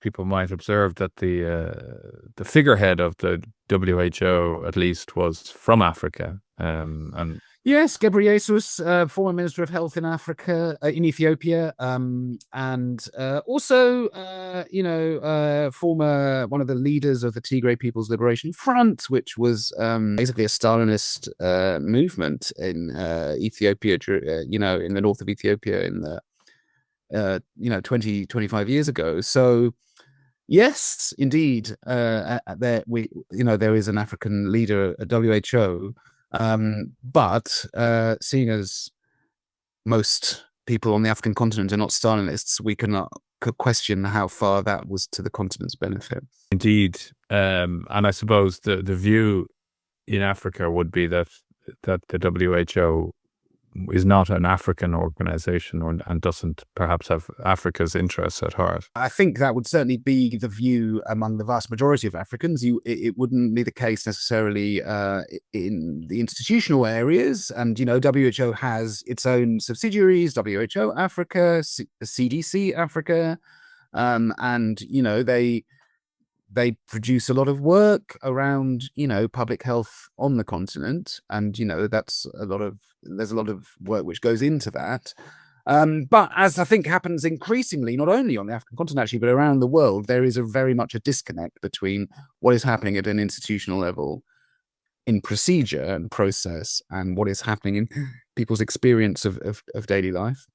people might observe that the figurehead of the WHO, at least, was from Africa. And yes, Ghebreyesus, former Minister of Health in Africa, in Ethiopia, and also, former one of the leaders of the Tigray People's Liberation Front, which was basically a Stalinist movement in Ethiopia, in the north of Ethiopia in the 25 years ago. So yes, indeed, there is an African leader at WHO, but seeing as most people on the African continent are not Stalinists, we could question how far that was to the continent's benefit. Indeed, and I suppose the view in Africa would be that the WHO is not an African organization and doesn't perhaps have Africa's interests at heart. I think that would certainly be the view among the vast majority of Africans. It wouldn't be the case necessarily in the institutional areas. And, WHO has its own subsidiaries, WHO Africa, CDC Africa, and, they produce a lot of work around, public health on the continent. And, there's a lot of work which goes into that. But as I think happens increasingly, not only on the African continent, actually, but around the world, there is very much a disconnect between what is happening at an institutional level in procedure and process and what is happening in people's experience of daily life.